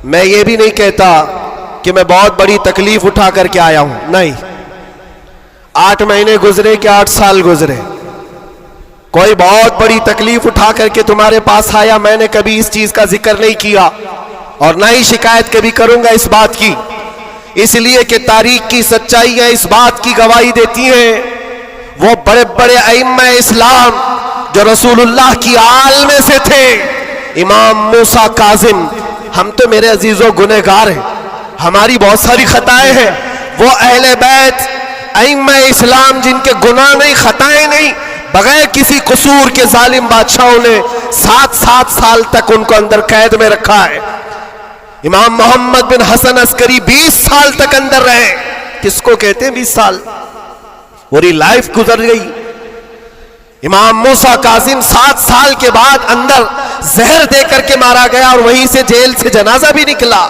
मैं ये भी नहीं कहता कि मैं बहुत बड़ी तकलीफ उठा करके आया हूं, नहीं। 8 महीने गुजरे कि 8 साल गुजरे, कोई बहुत बड़ी तकलीफ उठा करके तुम्हारे पास आया, मैंने कभी इस चीज का जिक्र नहीं किया और ना ही शिकायत कभी करूंगा इस बात की, इसलिए कि तारीख की सच्चाइयां इस बात की गवाही देती हैं वो बड़े बड़े अइम्मा इस्लाम जो रसूलुल्लाह की आल में से थे, इमाम मूसा काजिम, हम तो मेरे अजीजों गुनहगार हैं, हमारी बहुत सारी खताएं हैं, वो अहले बैत अइम्मा इस्लाम जिनके गुनाह नहीं, खताएं नहीं, बगैर किसी कसूर के जालिम बादशाहों ने 7 साल तक उनको अंदर कैद में रखा है। इमाम मोहम्मद बिन हसन अस्करी 20 साल तक अंदर रहे। किसको कहते हैं 20 साल? पूरी लाइफ गुजर गई। इमाम मूसा कासिम 7 साल के बाद अंदर जहर दे करके मारा गया और वहीं से जेल से जनाजा भी निकला।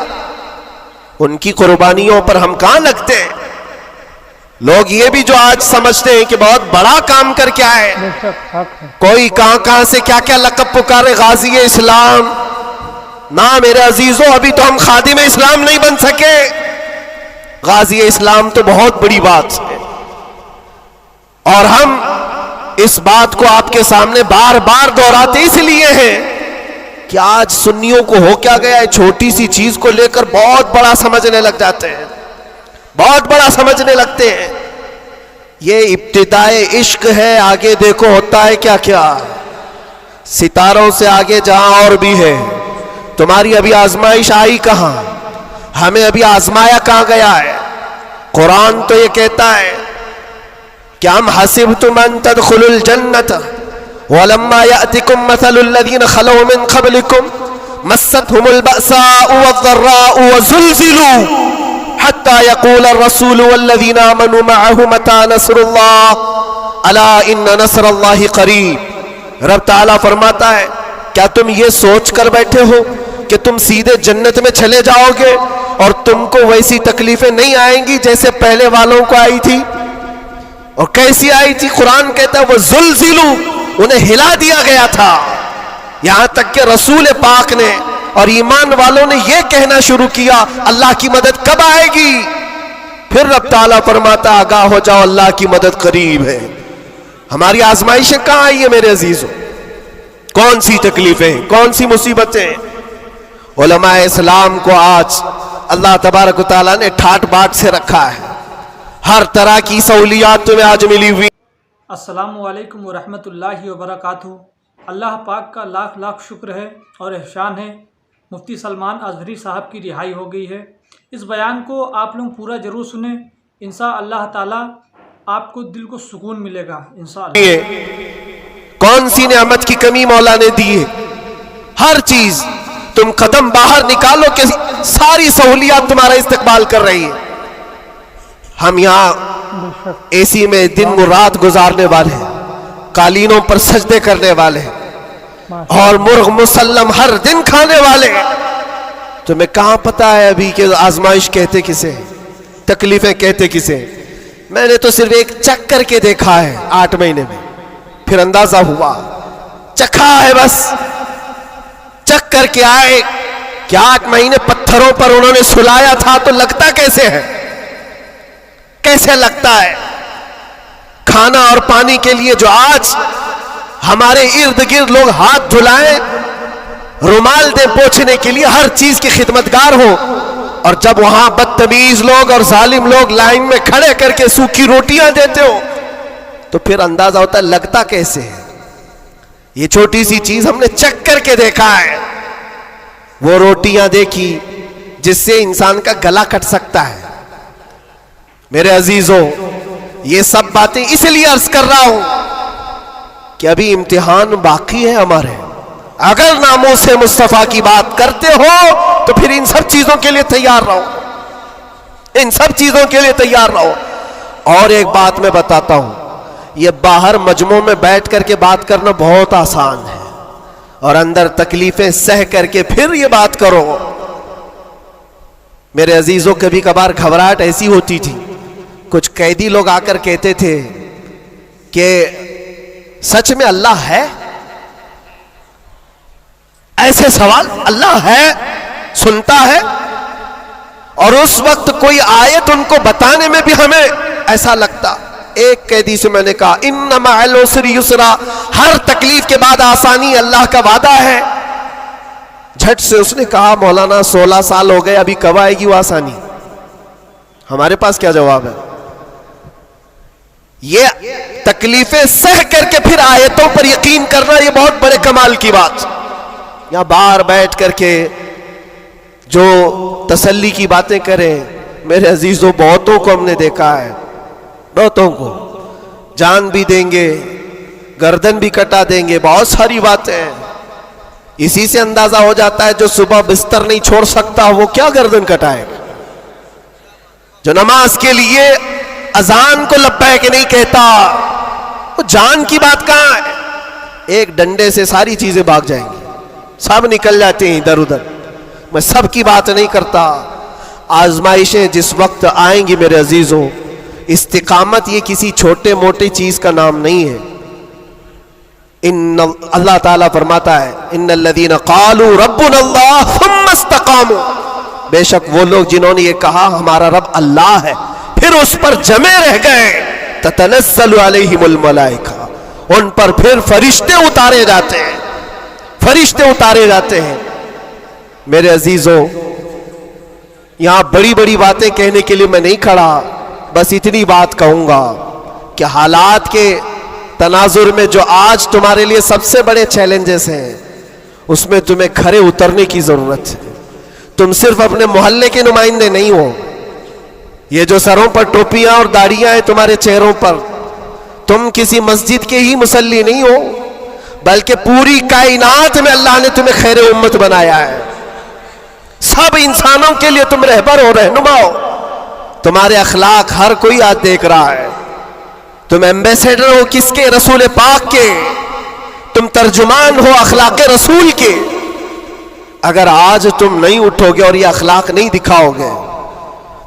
उनकी कुर्बानियों पर हम कहां लगते हैं? लोग ये भी जो आज समझते हैं कि बहुत बड़ा काम करके आए, कोई कहां से क्या क्या लक़ब पुकारे, गाजी इस्लाम। ना मेरे अजीजों, अभी तो हम खादिम इस्लाम नहीं बन सके। गाजी इस्लाम तो बहुत बड़ी बात है और हम इस बात को आपके सामने बार बार दोहराते इसलिए हैं कि आज सुन्नियों को हो क्या गया है, छोटी सी चीज को लेकर बहुत बड़ा समझने लग जाते हैं, बहुत बड़ा समझने लगते हैं। ये इब्तिदाए इश्क है, आगे देखो होता है क्या क्या। सितारों से आगे जहां और भी है। तुम्हारी अभी आजमाइश आई कहां? हमें अभी आजमाया कहां गया है? कुरान तो ये कहता है कि हम हसिबतुम अन तदखुलुल जन्नत वलम्मा यातिकुम मसलुल लज़ीना खलौ मिन क़ब्लिकुम मस्सतहुमुल बअसाउ वज़्ज़र्राउ वज़ुल्ज़िलू हत्ता यक़ूल अर्रसूलु वल्लज़ीना आमनू मअहु मता नस्रुल्लाह अला इन्न नस्रल्लाहि क़रीब। रब ताला फरमाता है, क्या तुम ये सोच कर बैठे हो कि तुम सीधे जन्नत में चले जाओगे और तुमको वैसी तकलीफें नहीं आएंगी जैसे पहले वालों को आई थी? और कैसी आई थी? कुरान कहता है वो जुल्जिलू, उन्हें हिला दिया गया था। यहां तक कि रसूल पाक ने और ईमान वालों ने यह कहना शुरू किया, अल्लाह की मदद कब आएगी? फिर रब ताला फरमाता, आगाह हो जाओ, अल्लाह की मदद करीब है। हमारी आजमाइशें कहां आई है मेरे अजीजों? कौन सी तकलीफें, कौन सी मुसीबतें? उलमा इस्लाम को आज अल्लाह तबारक व तआला ने ठाट बाट से रखा है, हर तरह की सहूलियात तुम्हें आज मिली हुई। अस्सलामु अलैकुम वरहमतुल्लाहि वबरकातुहू। अल्लाह पाक का लाख लाख शुक्र है और एहसान है, मुफ्ती सलमान अज़हरी साहब की रिहाई हो गई है। इस बयान को आप लोग पूरा ज़रूर सुने, इंशाअल्लाह ताला आपको दिल को सुकून मिलेगा इंशाअल्लाह। कौन सी नेमत की कमी मौला ने दी है? हर चीज तुम कदम बाहर निकालो कि सारी सहूलियात तुम्हारा इस्तेमाल कर रही है। हम यहाँ एसी में दिन रात गुजारने वाले हैं, कालीनों पर सजदे करने वाले हैं और मुर्ग मुसल्लम हर दिन खाने वाले हैं। तुम्हें कहां पता है अभी कि आजमाइश कहते किसे, तकलीफें कहते किसे? मैंने तो सिर्फ एक चक करके देखा है 8 महीने में, फिर अंदाजा हुआ, चखा है बस, चक करके आए कि 8 महीने पत्थरों पर उन्होंने सुलाया था तो लगता कैसे है, कैसे लगता है? खाना और पानी के लिए जो आज हमारे इर्द गिर्द लोग हाथ धुलाएं, रुमाल दे पोंछने के लिए, हर चीज की खिदमतगार हो, और जब वहां बदतमीज लोग और जालिम लोग लाइन में खड़े करके सूखी रोटियां देते हो तो फिर अंदाजा होता है लगता कैसे है। ये छोटी सी चीज हमने चेक करके देखा है, वो रोटियां देखी जिससे इंसान का गला कट सकता है। मेरे अजीजों, ये सब बातें इसलिए अर्ज कर रहा हूं कि अभी इम्तिहान बाकी है हमारे। अगर नामों से मुस्तफा की बात करते हो तो फिर इन सब चीजों के लिए तैयार रहो, इन सब चीजों के लिए तैयार रहो। और एक बात मैं बताता हूं, ये बाहर मजमू में बैठ करके बात करना बहुत आसान है और अंदर तकलीफें सह करके फिर ये बात करो। मेरे अजीजों, कभी कभार घबराहट ऐसी होती थी, कुछ कैदी लोग आकर कहते थे कि सच में अल्लाह है, ऐसे सवाल। अल्लाह है, सुनता है, और उस वक्त कोई आयत उनको बताने में भी हमें ऐसा लगता। एक कैदी से मैंने कहा इन्ना मअल उसरि युसरा, हर तकलीफ के बाद आसानी, अल्लाह का वादा है। झट से उसने कहा मौलाना 16 साल हो गए, अभी कब आएगी वो आसानी? हमारे पास क्या जवाब है? ये तकलीफें सह करके फिर आयतों पर यकीन करना, ये बहुत बड़े कमाल की बात। यहां बाहर बैठ करके जो तसल्ली की बातें करें, मेरे अजीजों बहुतों को हमने देखा है, बहुतों को जान भी देंगे, गर्दन भी कटा देंगे, बहुत सारी बातें हैं। इसी से अंदाजा हो जाता है जो सुबह बिस्तर नहीं छोड़ सकता वो क्या गर्दन कटाएगा। जो नमाज के लिए अजान को लब्बैक नहीं कहता, वो जान की बात कहां है? एक डंडे से सारी चीजें भाग जाएंगी, सब निकल जाते हैं इधर उधर। मैं सब की बात नहीं करता। आजमाइशें जिस वक्त आएंगी मेरे अजीजों, इस्तिकामत ये किसी छोटे मोटे चीज का नाम नहीं है। अल्लाह ताला फरमाता है इन्नल्लज़ीना क़ालू रब्बुनल्लाह सुम्मा इस्तक़ामू, बेशक वो लोग जिन्होंने ये कहा हमारा रब अल्लाह है, फिर उस पर जमे रह गए, ततनज़्ज़लु अलैहिमुल मलाइका, उन पर फिर फरिश्ते उतारे जाते हैं, फरिश्ते उतारे जाते हैं। मेरे अजीजों, यहां बड़ी बड़ी बातें कहने के लिए मैं नहीं खड़ा, बस इतनी बात कहूंगा कि हालात के तनाजुर में जो आज तुम्हारे लिए सबसे बड़े चैलेंजेस हैं, उसमें तुम्हें खरे उतरने की जरूरत है। तुम सिर्फ अपने मोहल्ले के नुमाइंदे नहीं हो। ये जो सरों पर टोपियां और दाढ़ियां हैं तुम्हारे चेहरों पर, तुम किसी मस्जिद के ही मुसल्ली नहीं हो, बल्कि पूरी कायनात में अल्लाह ने तुम्हें खैर उम्मत बनाया है। सब इंसानों के लिए तुम रहबर हो, रहनुमा हो। तुम्हारे अखलाक हर कोई आज देख रहा है। तुम एम्बेसडर हो किसके? रसूल पाक के। तुम तर्जुमान हो अखलाक रसूल के। अगर आज तुम नहीं उठोगे और ये अखलाक नहीं दिखाओगे,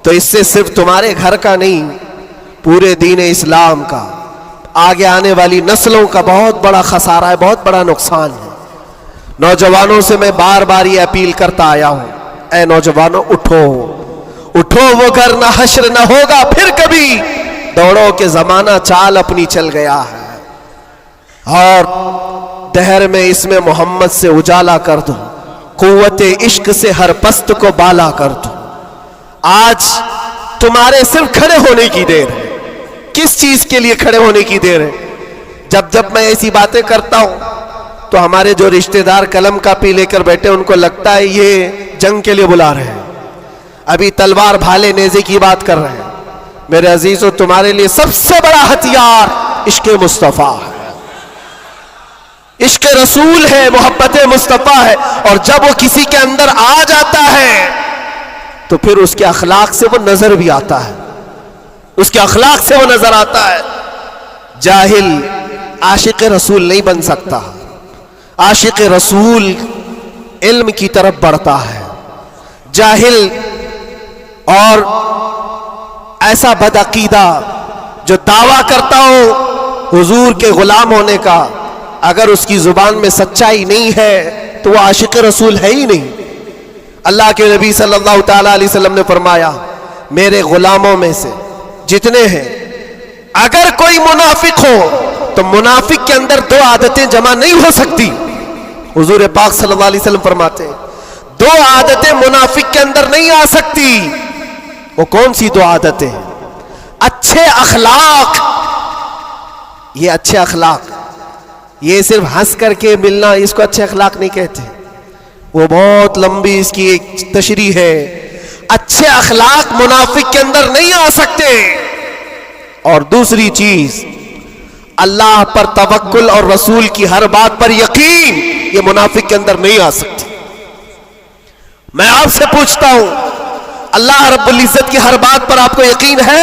तो इससे सिर्फ तुम्हारे घर का नहीं, पूरे दीन इस्लाम का, आगे आने वाली नस्लों का बहुत बड़ा खसारा है, बहुत बड़ा नुकसान है। नौजवानों से मैं बार बार ये अपील करता आया हूं, ऐ नौजवानों उठो, उठो, वो घर ना हश्र ना होगा फिर कभी, दौड़ो के जमाना चाल अपनी चल गया है। और दहर में इसमें मोहम्मद से उजाला कर दो, कुव्वते इश्क से हर पस्त को बाला कर दो। आज तुम्हारे सिर्फ खड़े होने की देर है। किस चीज के लिए खड़े होने की देर है? जब जब मैं ऐसी बातें करता हूं तो हमारे जो रिश्तेदार कलम कापी लेकर बैठे, उनको लगता है ये जंग के लिए बुला रहे हैं, अभी तलवार भाले नेज़े की बात कर रहे हैं। मेरे अजीजों, तुम्हारे लिए सबसे बड़ा हथियार इश्क मुस्तफ़ा है, इश्क रसूल है, मोहब्बत मुस्तफ़ा है। और जब वो किसी के अंदर आ जाता है तो फिर उसके अखलाक से वो नजर भी आता है, उसके अखलाक से वो नजर आता है। जाहिल आशिक रसूल नहीं बन सकता। आशिक रसूल इल्म की तरफ बढ़ता है। जाहिल और ऐसा बदअकीदा जो दावा करता हो हुजूर के गुलाम होने का, अगर उसकी जुबान में सच्चाई नहीं है तो वह आशिक रसूल है ही नहीं। अल्लाह के नबी सल्लल्लाहु ताला अलैहि वसल्लम ने फरमाया, मेरे गुलामों में से जितने हैं, अगर कोई मुनाफिक हो तो मुनाफिक के अंदर दो आदतें जमा नहीं हो सकती। हुजूर पाक सल्लल्लाहु अलैहि वसल्लम फरमाते हैं, दो आदतें मुनाफिक के अंदर नहीं आ सकती। वो कौन सी दो आदतें हैं? अच्छे अखलाक। ये अच्छे अखलाक, ये सिर्फ हंस करके मिलना, इसको अच्छे अखलाक नहीं कहते, वो बहुत लंबी इसकी एक तशरीह है। अच्छे अखलाक मुनाफिक के अंदर नहीं आ सकते। और दूसरी चीज, अल्लाह पर तवक्कुल और रसूल की हर बात पर यकीन, ये मुनाफिक के अंदर नहीं आ सकती। मैं आपसे पूछता हूं, अल्लाह रब्बुल इज्जत की हर बात पर आपको यकीन है?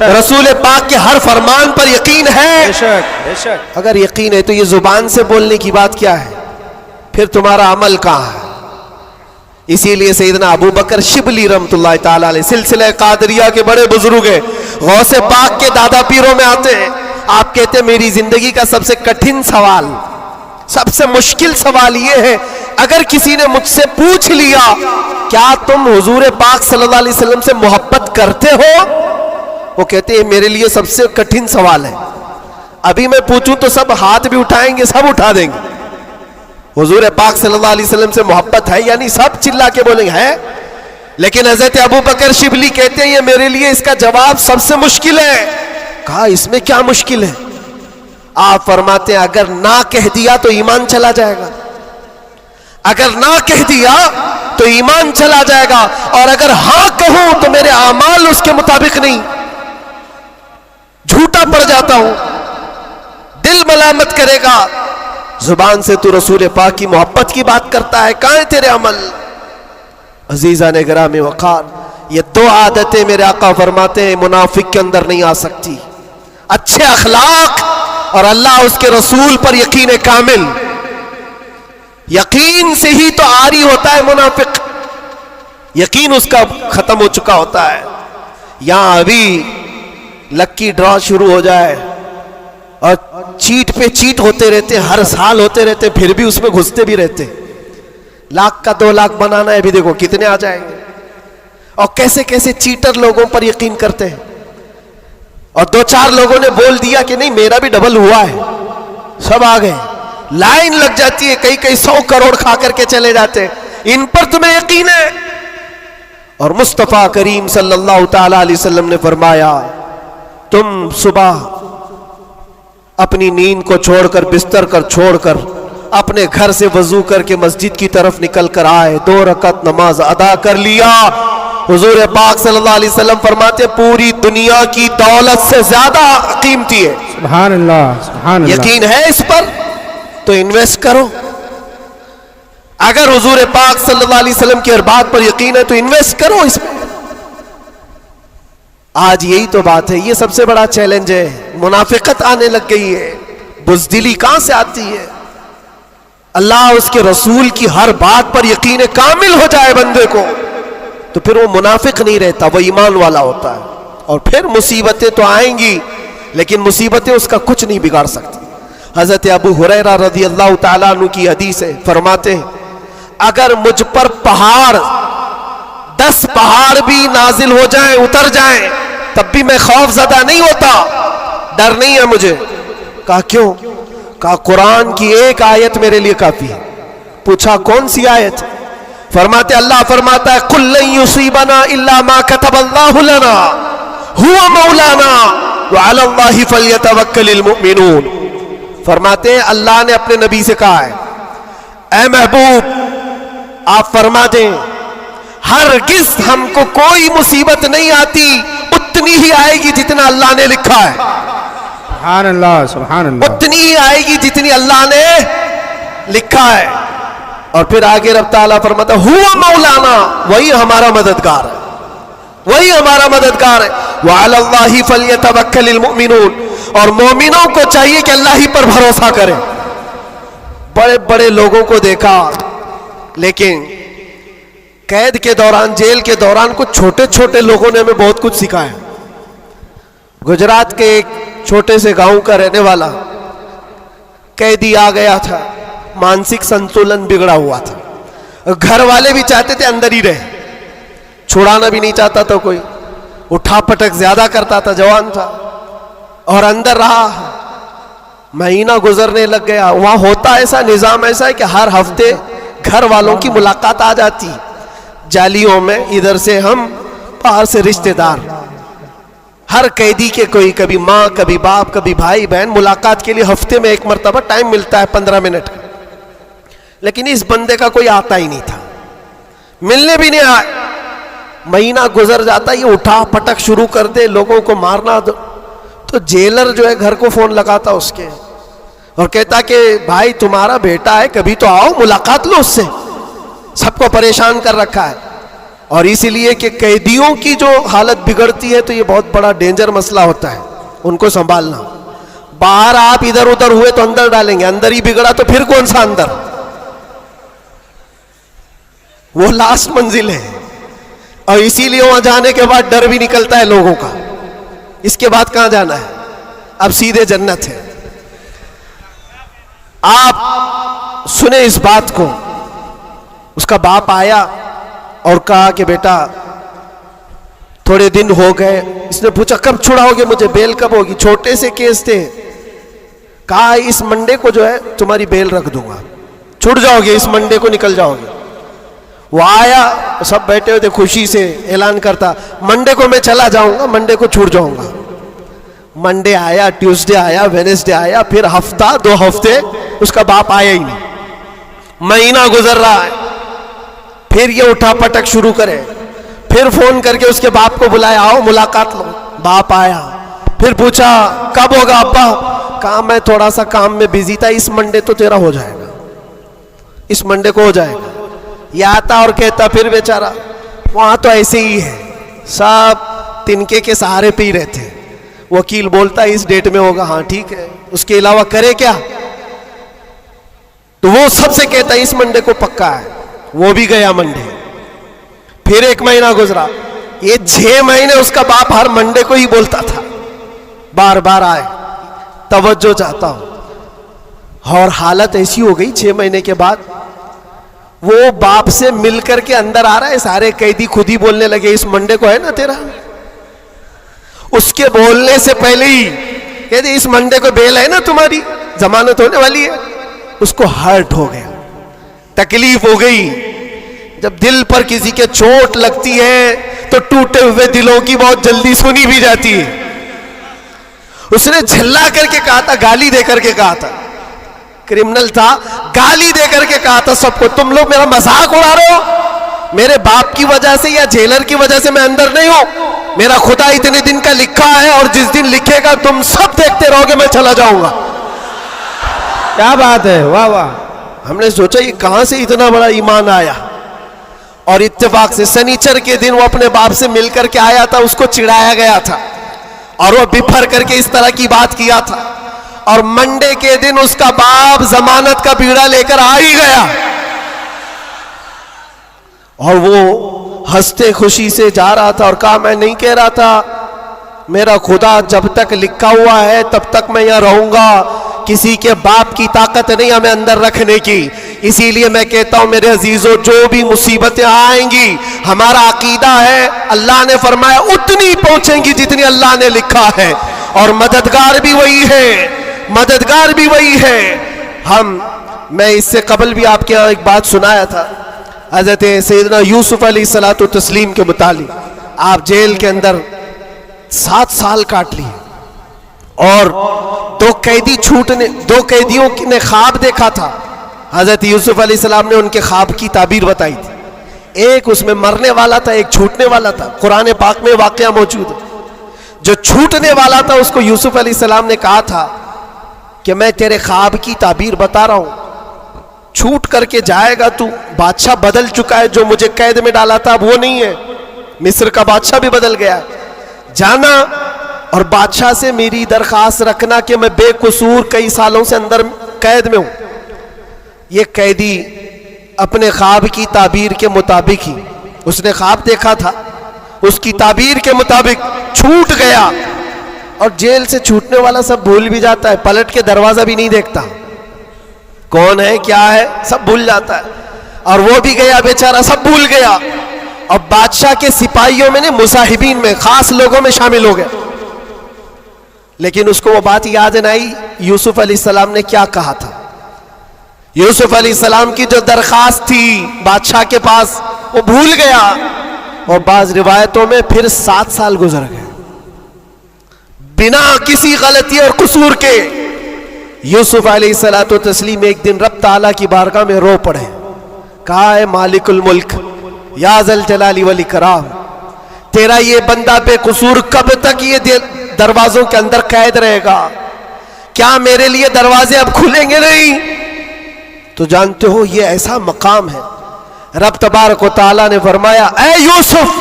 रसूल पाक के हर फरमान पर यकीन है? बेशक, बेशक। अगर यकीन है तो ये जुबान से बोलने की बात क्या है? फिर तुम्हारा अमल कहां है? इसीलिए सैयदना अबू बकर शिबली रहमतुल्लाह ताला अलैह सिलसिला कादरिया के बड़े बुजुर्ग हैं, गौसे पाक के दादा पीरों में आते हैं। आप कहते हैं मेरी जिंदगी का सबसे कठिन सवाल, सबसे मुश्किल सवाल यह है अगर किसी ने मुझसे पूछ लिया क्या तुम हुजूर पाक सल्लल्लाहु अलैहि वसल्लम से मोहब्बत करते हो, वो कहते हैं मेरे लिए सबसे कठिन सवाल है। अभी मैं पूछूं तो सब हाथ भी उठाएंगे, सब उठा देंगे। हुजूर पाक सल्लल्लाहु अलैहि वसल्लम से मोहब्बत है, यानी सब चिल्ला के बोलेंगे है। लेकिन हजरत अबू बकर शिबली कहते हैं ये मेरे लिए इसका जवाब सबसे मुश्किल है। कहा इसमें क्या मुश्किल है? आप फरमाते हैं अगर ना कह दिया तो ईमान चला जाएगा, अगर ना कह दिया तो ईमान चला जाएगा, और अगर हां कहूं तो मेरे आमाल उसके मुताबिक नहीं, झूठा पड़ जाता हूं, दिल मलामत करेगा। जुबान से तू रसूल पाक की मोहब्बत की बात करता है, कहां है तेरे अमल? अजीजा ने गिरामी वकार, ये दो आदतें मेरे आका फरमाते हैं मुनाफिक के अंदर नहीं आ सकती, अच्छे अखलाक और अल्लाह उसके रसूल पर यकीन कामिल। यकीन से ही तो आरी होता है मुनाफिक, यकीन उसका खत्म हो चुका होता है। यहां अभी लक्की ड्रॉ शुरू हो जाए और चीट पे चीट होते रहते, हर साल होते रहते, फिर भी उसमें घुसते भी रहते। लाख का 2 लाख बनाना है, अभी देखो कितने आ जाएंगे। और कैसे कैसे चीटर लोगों पर यकीन करते हैं। और 2-4 लोगों ने बोल दिया कि नहीं मेरा भी डबल हुआ है, सब आ गए, लाइन लग जाती है, कई कई 100 करोड़ खा करके चले जाते हैं। इन पर तुम्हें यकीन है? और मुस्तफा करीम सल्लल्लाहु ताला अलैहि वसल्लम ने फरमाया तुम सुबह अपनी नींद को छोड़कर, बिस्तर कर छोड़कर अपने घर से वजू करके मस्जिद की तरफ निकल कर आए, 2 रकात नमाज अदा कर लिया। हुजूर पाक सल्लल्लाहु अलैहि वसल्लम फरमाते पूरी दुनिया की दौलत से ज्यादा कीमती है। सुभान अल्लाह, सुभान अल्लाह। यकीन है इस पर तो इन्वेस्ट करो। अगर हुजूर पाक सल्लल्लाहु अलैहि वसल्लम की हर बात पर यकीन है तो इन्वेस्ट करो इसमें। आज यही तो बात है, ये सबसे बड़ा चैलेंज है। मुनाफिकत आने लग गई है, बुज़दिली कहां से आती है? अल्लाह उसके रसूल की हर बात पर यकीन कामिल हो जाए बंदे को, तो फिर वो मुनाफिक नहीं रहता, वो ईमान वाला होता है। और फिर मुसीबतें तो आएंगी, लेकिन मुसीबतें उसका कुछ नहीं बिगाड़ सकती। हजरत अबू हुरैरा रज़ी अल्लाह ताला अन्हु की हदीस है, फरमाते हैं अगर मुझ पर 10 पहाड़ भी नाजिल हो जाएं, उतर जाएं, तब भी मैं खौफज़दा नहीं होता, डर नहीं है मुझे। कहा क्यों? कहा कुरान की एक आयत मेरे लिए काफी है। पूछा कौन सी आयत? फरमाते अल्लाह फरमाता है कुल लन युसीबना इल्ला मा कतबल्लाहु लना हुवा मौलाना व अला अल्लाहि फल्यतवक्कलिल मुमिनून। फरमाते हैं अल्लाह ने अपने नबी से कहा है ऐ महबूब आप फरमा दें हरगिज हमको कोई मुसीबत नहीं आती, उतनी ही आएगी जितना अल्लाह ने लिखा है। सुभान अल्लाह, सुभान अल्लाह। उतनी ही आएगी जितनी अल्लाह ने लिखा है। और फिर आगे रब ताला फरमाता हुवा मौलाना, वही हमारा मददगार है, वही हमारा मददगार है। व अला अल्लाहि फल्यतवक्कलिल मुमिनून, और मोमिनों को चाहिए कि अल्लाह ही पर भरोसा करें। बड़े बड़े लोगों को देखा, लेकिन कैद के दौरान, जेल के दौरान कुछ छोटे छोटे लोगों ने हमें बहुत कुछ सिखाया। गुजरात के एक छोटे से गांव का रहने वाला कैदी आ गया था, मानसिक संतुलन बिगड़ा हुआ था। घर वाले भी चाहते थे अंदर ही रहे, छुड़ाना भी नहीं चाहता था कोई, उठा पटक ज्यादा करता था, जवान था, और अंदर रहा। महीना गुजरने लग गया। वहां होता ऐसा निजाम ऐसा है कि हर हफ्ते घर वालों की मुलाकात आ जाती, जालियों में, इधर से हम, बाहर से रिश्तेदार। हर कैदी के कोई, कभी माँ, कभी बाप, कभी भाई बहन, मुलाकात के लिए हफ्ते में एक मरतबा टाइम मिलता है 15 मिनट का। लेकिन इस बंदे का कोई आता ही नहीं था, मिलने भी नहीं आए। महीना गुजर जाता, ये उठा पटक शुरू कर दे, लोगों को मारना। तो जेलर जो है घर को फोन लगाता उसके और कहता कि भाई तुम्हारा बेटा है, कभी तो आओ, मुलाकात लो उससे, सबको परेशान कर रखा है। और इसीलिए कि कैदियों की जो हालत बिगड़ती है तो ये बहुत बड़ा डेंजर मसला होता है, उनको संभालना। बाहर आप इधर उधर हुए तो अंदर डालेंगे, अंदर ही बिगड़ा तो फिर कौन सा अंदर, वो लास्ट मंजिल है। और इसीलिए वहां जाने के बाद डर भी निकलता है लोगों का, इसके बाद कहां जाना है, अब सीधे जन्नत है। आप सुने इस बात को, उसका बाप आया और कहा कि बेटा थोड़े दिन हो गए। इसने पूछा कब छुड़ाओगे मुझे, बेल कब होगी? छोटे से केस थे। कहा इस मंडे को जो है तुम्हारी बेल रख दूंगा, छुट जाओगे, इस मंडे को निकल जाओगे। वो आया, सब बैठे हुए थे, खुशी से ऐलान करता मंडे को मैं चला जाऊंगा, मंडे को छूट जाऊंगा। मंडे आया, ट्यूसडे आया, वेडनेसडे आया, फिर हफ्ता 2 हफ्ते उसका बाप आया ही नहीं। महीना गुजर रहा है, फिर ये उठा पटक शुरू करे। फिर फोन करके उसके बाप को बुलाया, आओ मुलाकात लो। बाप आया, फिर पूछा कब होगा अब्बा? कहा मैं थोड़ा सा काम में बिजी था, इस मंडे तो तेरा हो जाएगा, इस मंडे को हो जाएगा। ये आता और कहता फिर बेचारा वहां तो ऐसे ही है, सब तिनके के सहारे पे ही रहते। वकील बोलता इस डेट में होगा, हाँ ठीक है, उसके अलावा करे क्या? तो वो सबसे कहता इस मंडे को पक्का है। वो भी गया मंडे, फिर 1 महीना गुजरा। ये 6 महीने उसका बाप हर मंडे को ही बोलता था, बार बार आए, तवज्जो चाहता हूं। और हालत ऐसी हो गई 6 महीने के बाद वो बाप से मिलकर के अंदर आ रहा है, सारे कैदी खुद ही बोलने लगे इस मंडे को है ना तेरा। उसके बोलने से पहले ही कहते इस मंडे को बेल है ना तुम्हारी, जमानत होने वाली है। उसको हर्ट हो गया, तकलीफ हो गई। जब दिल पर किसी के चोट लगती है तो टूटे हुए दिलों की बहुत जल्दी सुनी भी जाती है। उसने झल्ला करके कहा था, गाली दे करके कहा था, क्रिमिनल था, गाली दे करके कहा था सबको, तुम लोग मेरा मजाक उड़ा रहे हो, मेरे बाप की वजह से या जेलर की वजह से मैं अंदर नहीं हूं। मेरा खुदा इतने दिन का लिखा है और जिस दिन लिखेगा तुम सब देखते रहोगे, मैं चला जाऊंगा। क्या बात है, वाह वाह। हमने सोचा ये कहां से इतना बड़ा ईमान आया। और इत्तेफाक से शनिचर के दिन वो अपने बाप से मिलकर के आया था, उसको चिढ़ाया गया था और वो बिफर करके इस तरह की बात किया था। और मंडे के दिन उसका बाप जमानत का बीड़ा लेकर आ ही गया और वो हंसते खुशी से जा रहा था और कहा मैं नहीं कह रहा था, मेरा खुदा जब तक लिखा हुआ है तब तक मैं यहां रहूंगा, किसी के बाप की ताकत नहीं हमें अंदर रखने की। इसीलिए मैं कहता हूं मेरे अजीजों, जो भी मुसीबतें आएंगी, हमारा अकीदा है अल्लाह ने फरमाया उतनी पहुंचेंगी जितनी अल्लाह ने लिखा है, और मददगार भी वही है, मददगार भी वही है। मैं इससे कबल भी आपके यहाँ एक बात सुनाया था, हजरत सैयदना यूसुफ अलैहिस्सलातु तस्लीम के मुतालिक। आप जेल के अंदर 7 साल काट लिए और 2 कैदियों ने ख्वाब देखा था। हजरत यूसुफ अलैहिस्सलाम ने उनके ख्वाब की ताबीर बताई थी। एक उसमें मरने वाला था, एक छूटने वाला था। कुरान पाक में वाकया मौजूद है। जो छूटने वाला था उसको यूसुफ अलैहिस्सलाम ने कहा था कि मैं तेरे ख्वाब की ताबीर बता रहा हूं, छूट करके जाएगा तू, बादशाह बदल चुका है, जो मुझे कैद में डाला था वो नहीं है, मिस्र का बादशाह भी बदल गया है। जाना और बादशाह से मेरी दरखास्त रखना कि मैं बेकसूर कई सालों से अंदर कैद में हूं। ये कैदी अपने ख्वाब की ताबीर के मुताबिक ही, उसने ख्वाब देखा था, उसकी ताबीर के मुताबिक छूट गया। और जेल से छूटने वाला सब भूल भी जाता है, पलट के दरवाजा भी नहीं देखता, कौन है क्या है सब भूल जाता है। और वो भी गया बेचारा, सब भूल गया। और बादशाह के सिपाहियों में ने मुसाहिबीन में, खास लोगों में शामिल हो गया। लेकिन उसको वो बात याद न आई यूसुफ अलैहिस्सलाम ने क्या कहा था। यूसुफ अलैहिस्सलाम की जो दरखास्त थी बादशाह के पास, वो भूल गया। और बाज रिवायतों में फिर 7 साल गुजर गए बिना किसी गलती और कसूर के। यूसुफ अलैहिस्सलातु तस्लीम एक दिन रब ताला की बारगाह में रो पड़े, कहा है मालिकुल मुल्क या ज़ल जलाली वल इकराम, तेरा ये बंदा बेकसूर कब तक ये दरवाजों के अंदर कैद रहेगा? क्या मेरे लिए दरवाजे अब खुलेंगे नहीं? तो जानते हो ये ऐसा मकाम है। रब तबारक व तआला ने फरमाया, ऐ यूसुफ,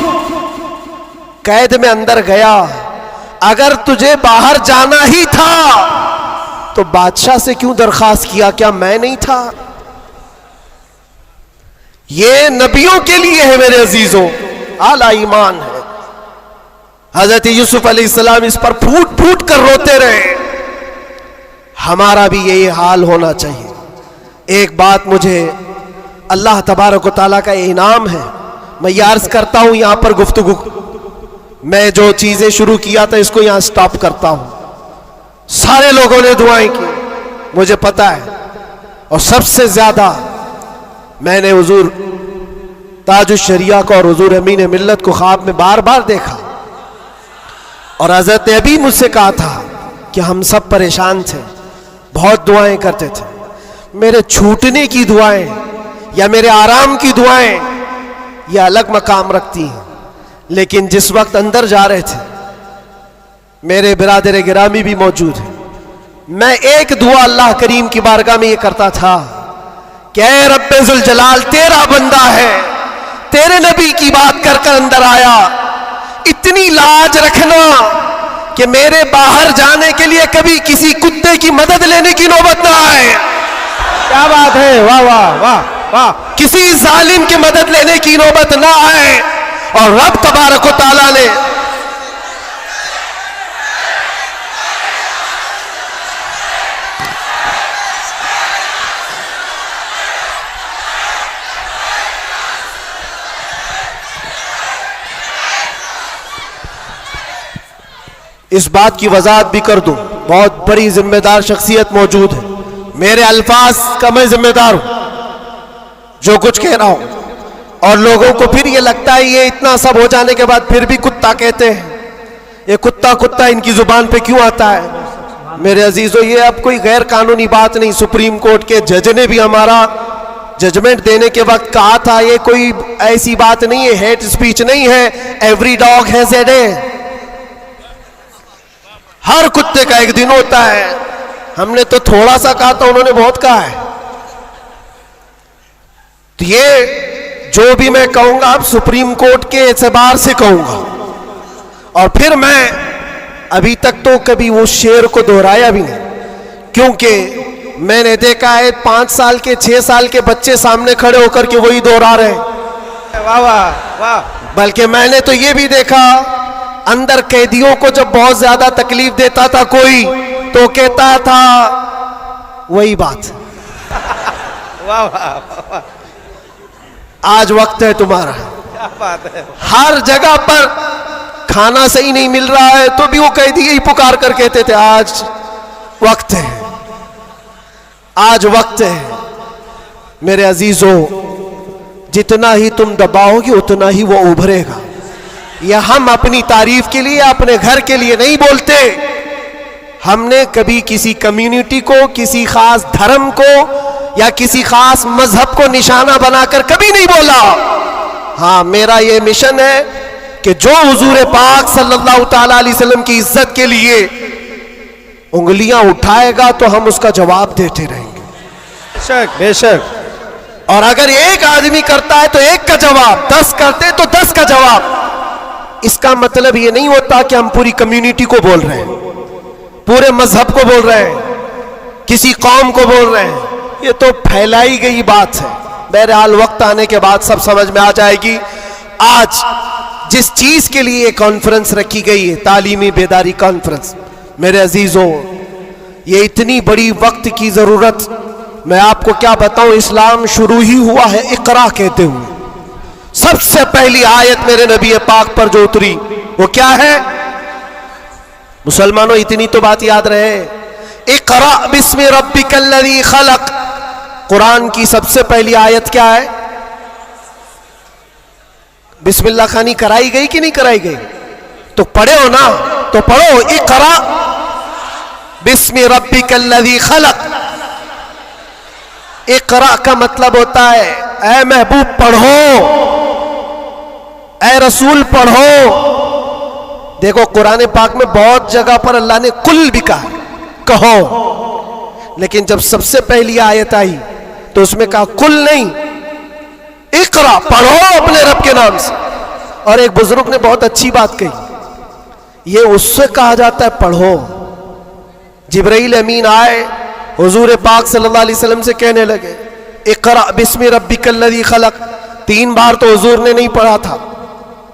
कैद में अंदर गया, अगर तुझे बाहर जाना ही था तो बादशाह से क्यों दरखास्त किया? क्या मैं नहीं था? ये नबियों के लिए है मेरे अजीजों, आला ईमान है। हजरत यूसुफ अलैहिस्सलाम इस पर फूट फूट कर रोते रहे। हमारा भी यही हाल होना चाहिए। एक बात मुझे अल्लाह तबारक व तआला का इनाम है। मैं ये अर्ज करता हूं यहां पर गुफ्तगू, मैं जो चीजें शुरू किया था इसको यहां स्टॉप करता हूं। सारे लोगों ने दुआएं की, मुझे पता है, और सबसे ज्यादा मैंने हुजूर ताजुश शरिया को और हुजूर अमीन मिल्लत को ख्वाब में बार बार देखा, और हजरत अबी मुझसे कहा था कि हम सब परेशान थे, बहुत दुआएं करते थे। मेरे छूटने की दुआएं या मेरे आराम की दुआएं ये अलग मकाम रखती हैं, लेकिन जिस वक्त अंदर जा रहे थे मेरे बिरादर गिरामी भी मौजूद है, मैं एक दुआ अल्लाह करीम की बारगाह में ये करता था कि ऐ रब्बे जुल जलाल, तेरा बंदा है, तेरे नबी की बात कर कर अंदर आया, इतनी लाज रखना कि मेरे बाहर जाने के लिए कभी किसी कुत्ते की मदद लेने की नौबत ना आए। क्या बात है, वाह वाह वाह वाह। किसी जालिम की मदद लेने की नौबत ना आए। और रब तबारक व तआला ने इस बात की वजाहत भी कर दूं, बहुत बड़ी जिम्मेदार शख्सियत मौजूद है, मेरे अल्फाज का मैं जिम्मेदार हूं जो कुछ कह रहा हूं। और लोगों को फिर ये लगता है ये इतना सब हो जाने के बाद फिर भी कुत्ता कहते हैं, ये कुत्ता कुत्ता इनकी जुबान पे क्यों आता है। मेरे अजीजों, ये अब कोई गैर कानूनी बात नहीं, सुप्रीम कोर्ट के जज ने भी हमारा जजमेंट देने के वक्त कहा था, ये कोई ऐसी बात नहीं है, हेट स्पीच नहीं है, every dog has a day, हर कुत्ते का एक दिन होता है। हमने तो थोड़ा सा कहा था, उन्होंने बहुत कहा है। तो ये जो भी मैं कहूंगा अब सुप्रीम कोर्ट के एतबार से कहूंगा, और फिर मैं अभी तक तो कभी वो शेर को दोहराया भी नहीं, क्योंकि मैंने देखा है 5 साल के 6 साल के बच्चे सामने खड़े होकर के वही दोहरा रहे हैं। वाह वाह वाह। बल्कि मैंने तो ये भी देखा, अंदर कैदियों को जब बहुत ज्यादा तकलीफ देता था कोई, तो कहता था वही बात। वाह वाह। आज वक्त है तुम्हारा। क्या बात है। हर जगह पर खाना सही नहीं मिल रहा है तो भी वो कैदी यही पुकार कर कहते थे आज वक्त है, आज वक्त है। मेरे अजीजों, जितना ही तुम दबाओगे उतना ही वो उभरेगा। यह हम अपनी तारीफ के लिए, अपने घर के लिए नहीं बोलते। हमने कभी किसी कम्युनिटी को, किसी खास धर्म को या किसी खास मजहब को निशाना बनाकर कभी नहीं बोला। हाँ, मेरा यह मिशन है कि जो हुजूर पाक सल्लल्लाहु ताला अलैहि वसल्लम की इज्जत के लिए उंगलियां उठाएगा तो हम उसका जवाब देते रहेंगे। बेशक बेशक। और अगर एक आदमी करता है तो एक का जवाब, 10 करते तो 10 का जवाब। इसका मतलब ये नहीं होता कि हम पूरी कम्युनिटी को बोल रहे हैं, पूरे मजहब को बोल रहे हैं, किसी कौम को बोल रहे हैं। ये तो फैलाई गई बात है। बहरहाल वक्त आने के बाद सब समझ में आ जाएगी। आज जिस चीज के लिए कॉन्फ्रेंस रखी गई है, तालीमी बेदारी कॉन्फ्रेंस, मेरे अजीजों, ये इतनी बड़ी वक्त की जरूरत, मैं आपको क्या बताऊं, इस्लाम शुरू ही हुआ है इकरा कहते हुए। सबसे पहली आयत मेरे नबी पाक पर जो उतरी वो क्या है? मुसलमानों, इतनी तो बात याद रहे, इकरा बिस्मि रब्बिकल्लज़ी खलक। कुरान की सबसे पहली आयत क्या है? बिस्मिल्लाह खानी कराई गई कि नहीं कराई गई? तो पढ़े हो ना, तो पढ़ो, इकरा बिस्मि रब्बिकल्लज़ी खलक। इकरा का मतलब होता है ऐ महबूब पढ़ो, ऐ रसूल पढ़ो। देखो, कुरान पाक में बहुत जगह पर अल्लाह ने कुल भी कहा, कहो, लेकिन जब सबसे पहली आयत आई तो उसमें कहा कुल नहीं, इकरा, पढ़ो अपने रब के नाम से। और एक बुजुर्ग ने बहुत अच्छी बात कही, ये उससे कहा जाता है पढ़ो। जिब्राइल अमीन आए, हुजूर पाक सल्लल्लाहु अलैहि वसल्लम से कहने लगे इकरा बिस्मि रब्बिकल्लज़ी खलक। 3 बार तो हुजूर ने नहीं पढ़ा था,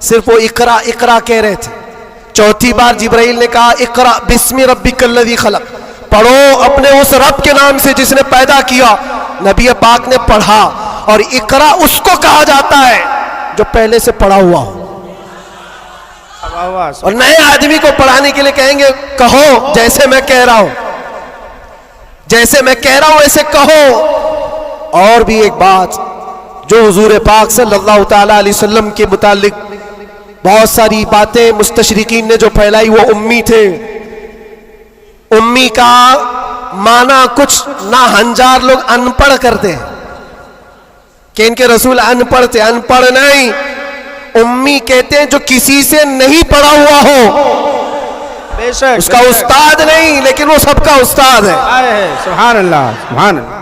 सिर्फ वो इकरा इकरा कह रहे थे। चौथी बार जिब्राइल ने कहा इकरा बिस्मि रब्बिकल्लज़ी खलक, पढ़ो अपने उस रब के नाम से जिसने पैदा किया। नबी पाक ने पढ़ा और इकरा उसको कहा जाता है जो पहले से पढ़ा हुआ हो। वाह वाह और नए आदमी को पढ़ाने के लिए कहेंगे कहो जैसे मैं कह रहा हूं, जैसे मैं कह रहा हूं ऐसे कहो। और भी एक बात जो हुजूर पाक सल्लल्लाहु ताला अलैहि वसल्लम के मुतालिक बहुत सारी बातें मुस्तशरिकीन ने जो फैलाई, वो उम्मी थे। उम्मी का माना कुछ ना हंजार लोग अनपढ़ करते हैं कि इनके रसूल अनपढ़ थे। अनपढ़ नहीं, उम्मी कहते हैं जो किसी से नहीं पढ़ा हुआ हो, बेशक उसका उस्ताद नहीं लेकिन वो सबका उस्ताद है। सुभान अल्लाह सुभान अल्लाह।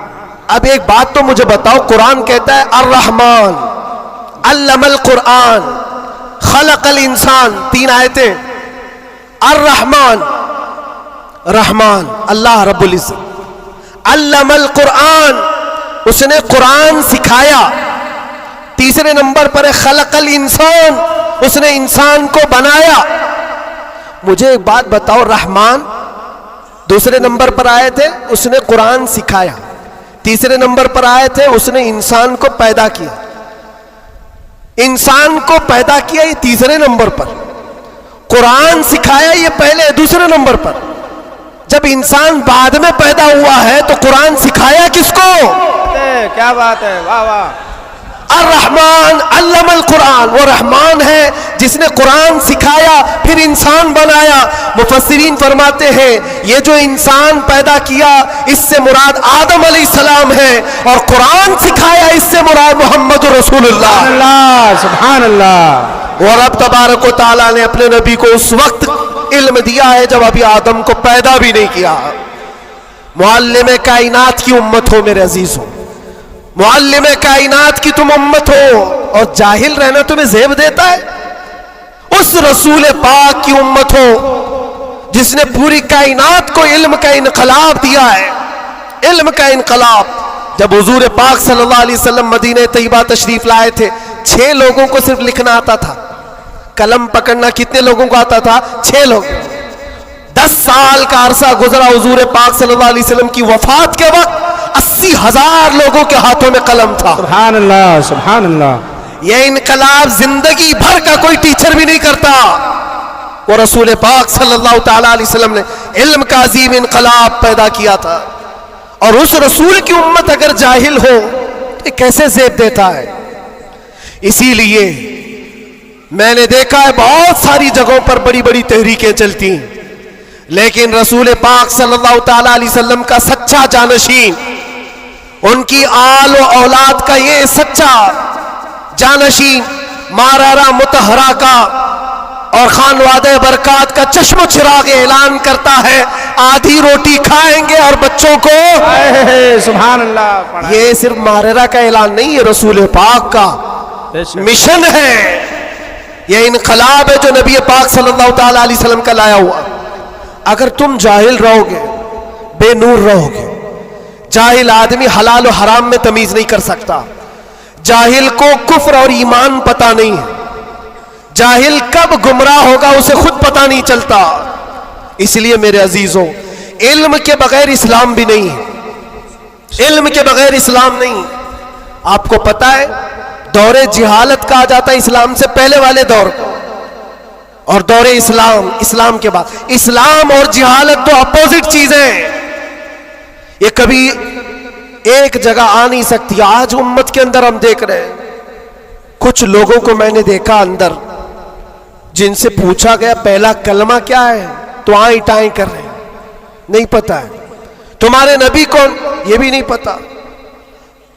अब एक बात तो मुझे बताओ, कुरान कहता है अर्रहमान अल्लमल कुरान खलकल इंसान, 3 आयतें। अर्रहमान रहमान अल्लाह रब्बुल इज्जत, अल्लमल कुरान उसने कुरान सिखाया। तीसरे नंबर पर है खलकल इंसान, उसने इंसान को बनाया। मुझे एक बात बताओ, रहमान दूसरे नंबर पर आए थे, उसने कुरान सिखाया। तीसरे नंबर पर आए थे, उसने इंसान को पैदा किया। इंसान को पैदा किया ये तीसरे नंबर पर, कुरान सिखाया ये पहले दूसरे नंबर पर। जब इंसान बाद में पैदा हुआ है तो कुरान सिखाया किसको? क्या बात है, वाह वाह। अर्रहमान अल्लमल कुरान, वो रहमान है जिसने कुरान सिखाया फिर इंसान बनाया। मुफस्सिरीन फरमाते हैं ये जो इंसान पैदा किया इससे मुराद आदम अलैहिस्सलाम है, और कुरान सिखाया इससे मुराद मोहम्मद रसूलुल्लाह। सुभान अल्लाह। और अब तबारक व तआला ने अपने नबी को उस वक्त इल्म दिया है जब अभी आदम को पैदा भी नहीं किया। मुअल्लिम कायनात की उम्मत हो मेरे अजीज हो, मुअल्लिम कायनात की तुम उम्मत हो, और जाहिल रहना तुम्हें ज़ेब देता है? उस रसूल पाक की उम्मत हो जिसने पूरी कायनात को इल्म का इनकलाब दिया है, इल्म का इनकलाब। जब हुजूर पाक सल्लल्लाहु अलैहि वसल्लम मदीने तैयबा तशरीफ लाए थे, 6 लोगों को सिर्फ लिखना आता था, कलम पकड़ना कितने लोगों को आता था? 6 लोग। 10 साल का अरसा गुजरा हुजूर पाक सल्लल्लाहु अलैहि वसल्लम की वफात के वक्त 80,000 लोगों के हाथों में कलम था। सुभान अल्लाह सुभान अल्लाह। यह इनकलाब जिंदगी भर का कोई टीचर भी नहीं करता। वो रसूल पाक सल्लल्लाहु ताला अलैहि वसल्लम ने इल्म का अजीम इनकलाब पैदा किया था, और उस रसूल की उम्मत अगर जाहिल हो तो कैसे ज़ेब देता है? इसीलिए मैंने देखा है बहुत सारी जगहों पर बड़ी बड़ी तहरीकें चलती, लेकिन रसूल पाक सल्लल्लाहु ताला अलैहि वसल्लम का सच्चा जानशीन, उनकी आल व औलाद का ये सच्चा जानशीन मारारा मुतहरा का और खानवादे बरकात का चश्म चिराग ऐलान करता है आधी रोटी खाएंगे और बच्चों को सुभान अल्लाह। ये सिर्फ मारारा का ऐलान नहीं, ये रसूल पाक का मिशन है, ये इनकलाब है जो नबी पाक सल्लल्लाहु ताला अलैहि वसल्लम का लाया हुआ। अगर तुम जाहिल रहोगे, बेनूर रहोगे, जाहिल आदमी हलाल और हराम में तमीज नहीं कर सकता, जाहिल को कुफ्र और ईमान पता नहीं है, जाहिल कब गुमराह होगा उसे खुद पता नहीं चलता। इसलिए मेरे अजीजों, इल्म के बगैर इस्लाम भी नहीं है, इल्म के बगैर इस्लाम नहीं। आपको पता है दौरे जिहालत कहा जाता है इस्लाम से पहले वाले दौर को, और दौरे इस्लाम, इस्लाम के बाद। इस्लाम और जिहालत तो अपोजिट चीजें हैं, ये कभी एक जगह आ नहीं सकती। आज उम्मत के अंदर हम देख रहे हैं कुछ लोगों को मैंने देखा अंदर, जिनसे पूछा गया पहला कलमा क्या है तो आए टाएं कर रहे हैं, नहीं पता है। तुम्हारे नबी कौन, ये भी नहीं पता।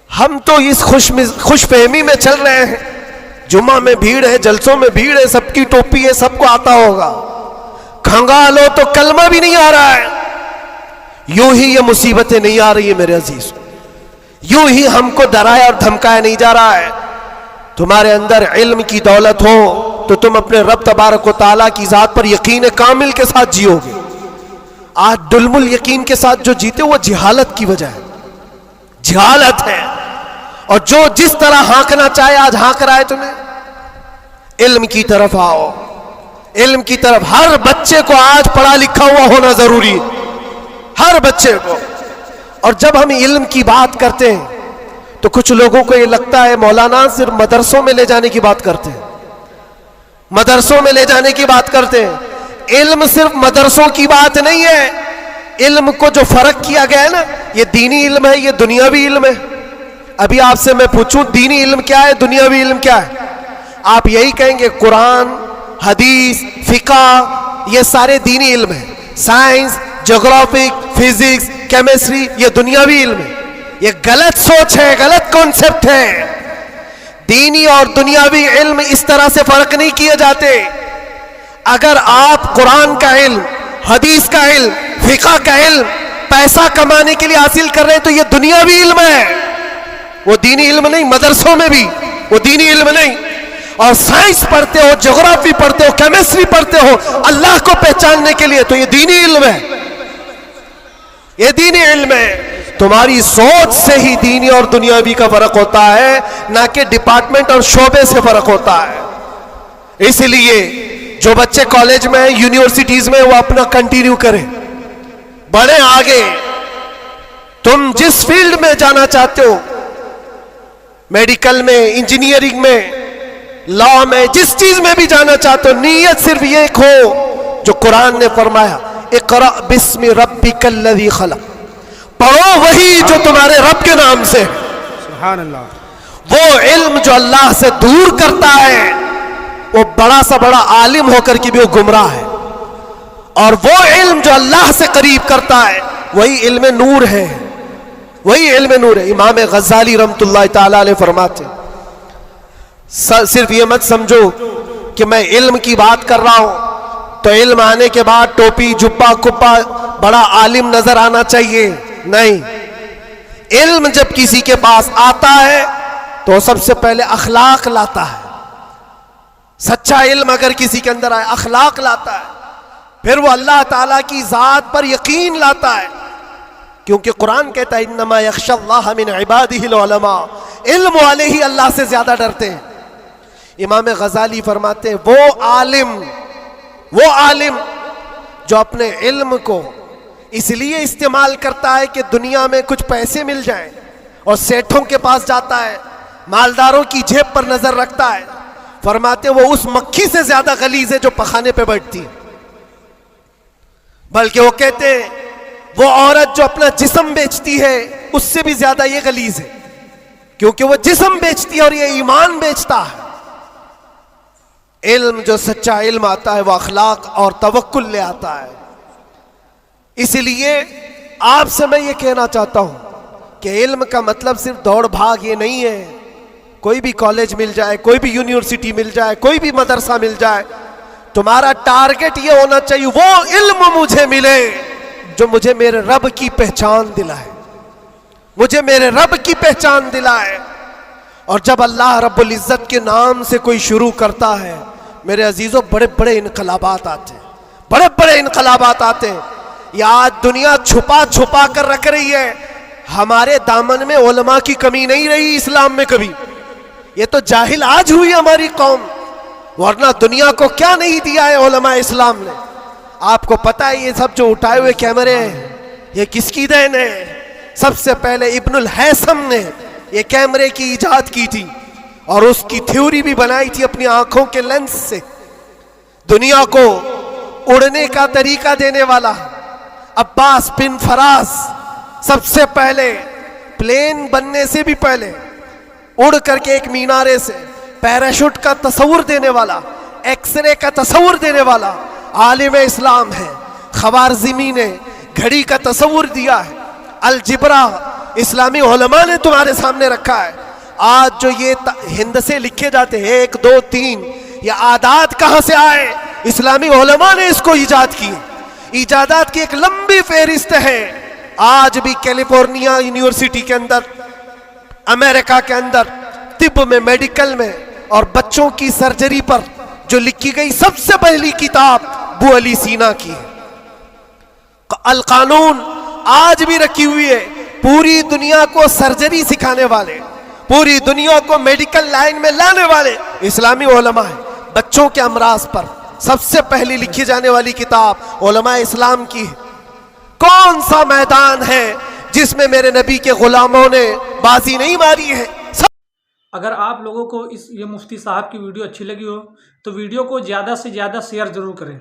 हम तो इस खुशफहमी में चल रहे हैं, जुम्मा में भीड़ है, जलसों में भीड़ है, सबकी टोपी है, सबको आता होगा, खंगालो तो कलमा भी नहीं आ रहा है। यूं ही ये मुसीबतें नहीं आ रही है मेरे अजीज, यूं ही हमको डराया और धमकाया नहीं जा रहा है। तुम्हारे अंदर इल्म की दौलत हो तो तुम अपने रब तबारक व तआला की जात पर यकीन कामिल के साथ जियोगे। आज दुलमुल यकीन के साथ जो जीते वो जिहालत की वजह है, जिहालत है। और जो जिस तरह हाँकना चाहे आज हाँक रहा है तुम्हें। इल्म की तरफ आओ, इल्म की तरफ। हर बच्चे को आज पढ़ा लिखा हुआ होना जरूरी है, हर बच्चे को। और जब हम इल्म की बात करते हैं तो कुछ लोगों को ये लगता है मौलाना सिर्फ मदरसों में ले जाने की बात करते हैं, मदरसों में ले जाने की बात करते हैं। इल्म सिर्फ मदरसों की बात नहीं है। इल्म को जो फर्क किया गया है ना, ये दीनी इल्म है, ये दुनियावी इल्म है। अभी आपसे मैं पूछूं दीनी इल्म क्या है, दुनियावी इल्म क्या है, आप यही कहेंगे कुरान, हदीस, फिका, ये सारे दीनी इल्म है। साइंस, ज्योग्राफिक, फिजिक्स, केमिस्ट्री, ये दुनियावी इल्म है। ये गलत सोच है, गलत कॉन्सेप्ट है। दीनी और दुनियावी इल्म इस तरह से फर्क नहीं किए जाते। अगर आप कुरान का इल्म, हदीस का इल्म, फिका का इल्म पैसा कमाने के लिए हासिल कर रहे हैं तो ये दुनियावी इल्म है, वो दीनी इल्म नहीं। मदरसों में भी वो दीनी इल्म नहीं। और साइंस पढ़ते हो, ज्योग्राफी पढ़ते हो, केमिस्ट्री पढ़ते हो अल्लाह को पहचानने के लिए, तो ये दीनी इल्म है, ये दीनी इल्म है। तुम्हारी सोच से ही दीनी और दुनियावी का फर्क होता है, ना कि डिपार्टमेंट और शोबे से फर्क होता है। इसलिए जो बच्चे कॉलेज में, यूनिवर्सिटीज में, वो अपना कंटिन्यू करें, बढ़े आगे। तुम जिस फील्ड में जाना चाहते हो, मेडिकल में, इंजीनियरिंग में, लॉ में, जिस चीज में भी जाना चाहते हो, नीयत सिर्फ ये हो जो कुरान ने फरमाया, इक़रा बिस्मि रब्बिकल्लज़ी खलक़, पढ़ो वही जो तुम्हारे रब के नाम से। सुभान अल्लाह। वो इल्म जो अल्लाह से दूर करता है, वो बड़ा सा बड़ा आलिम होकर के भी वो गुमराह है। और वो इल्म जो अल्लाह से करीब करता है, वही इल्म नूर है, वही इल्म नूर है। इमाम गज़ाली रहमतुल्लाह ताला अलैह फरमाते, सिर्फ ये मत समझो कि मैं इल्म की बात कर रहा हूं तो इल्म आने के बाद टोपी, जुब्बा, कुब्बा, बड़ा आलिम नजर आना चाहिए, नहीं। इल्म जब किसी के पास आता है तो सबसे पहले अखलाक लाता है। सच्चा इल्म अगर किसी के अंदर आए, अखलाक लाता है, फिर वो अल्लाह ताला की जात पर यकीन लाता है। क्योंकि कुरान कहता है इन्नमा यख्शल्लाह मिन इबादिहिल उलमा, इल्म वाले ही अल्लाह से ज्यादा डरते हैं। इमाम गज़ाली फरमाते हैं वो आलिम जो अपने इल्म को इसलिए इस्तेमाल करता है कि दुनिया में कुछ पैसे मिल जाएं, और सेठों के पास जाता है, मालदारों की जेब पर नजर रखता है, फरमाते वो उस मक्खी से ज्यादा गलीज है जो पखाने पे बैठती है। बल्कि वो कहते हैं वो औरत जो अपना जिस्म बेचती है उससे भी ज्यादा ये गलीज है, क्योंकि वो जिस्म बेचती है और ये ईमान बेचता है। इल्म जो सच्चा इल्म आता है वो अखलाक और तवक्कुल ले आता है। इसलिए आपसे मैं ये कहना चाहता हूं कि इल्म का मतलब सिर्फ दौड़ भाग ये नहीं है। कोई भी कॉलेज मिल जाए, कोई भी यूनिवर्सिटी मिल जाए, कोई भी मदरसा मिल जाए, तुम्हारा टारगेट ये होना चाहिए वो इल्म मुझे मिले जो मुझे मेरे रब की पहचान दिलाए, मुझे मेरे रब की पहचान दिलाए। और जब अल्लाह रब्बुल इज्जत के नाम से कोई शुरू करता है, मेरे अजीजों, बड़े बड़े इनकलाबात आते हैं, बड़े बड़े इनकलाबात आते हैं। ये आज दुनिया छुपा छुपा कर रख रही है। हमारे दामन में उलमा की कमी नहीं रही इस्लाम में कभी। ये तो जाहिल आज हुई हमारी कौम, वरना दुनिया को क्या नहीं दिया है उलमा इस्लाम ने। आपको पता है ये सब जो उठाए हुए कैमरे हैं ये किसकी देन है? सबसे पहले इब्नुल हैसम ने ये कैमरे की इजाद की थी और उसकी थ्योरी भी बनाई थी अपनी आंखों के लेंस से। दुनिया को उड़ने का तरीका देने वाला अब्बास बिन फराज सबसे पहले प्लेन बनने से भी पहले उड़ करके एक मीनारे से पैराशूट का तस्वुर देने वाला, एक्सरे का तस्वुर देने वाला आलिम इस्लाम है। खवारज़मी ने घड़ी का तस्वुर दिया है। अलजिब्रा इस्लामी उलमा ने तुम्हारे सामने रखा है। आज जो ये हिंद से लिखे जाते हैं 1 2 3, ये आदात कहां से आए? इस्लामी उलमा ने इसको ईजाद की। इजादात की एक लंबी फहरिस्त है। आज भी कैलिफोर्निया यूनिवर्सिटी के अंदर, अमेरिका के अंदर, तिब में, मेडिकल में और बच्चों की सर्जरी पर जो लिखी गई सबसे पहली किताब अबू अली सीना की है। अल कानून आज भी रखी हुई है। पूरी दुनिया को सर्जरी सिखाने वाले, पूरी दुनिया को मेडिकल लाइन में लाने वाले इस्लामी उलमा है। बच्चों के अमराज पर सबसे पहली लिखी जाने वाली किताब उलमा इस्लाम की है। कौन सा मैदान है जिसमें मेरे नबी के गुलामों ने बाजी नहीं मारी है। अगर आप लोगों को ये मुफ्ती साहब की वीडियो अच्छी लगी हो तो वीडियो को ज़्यादा से ज़्यादा शेयर ज़रूर करें।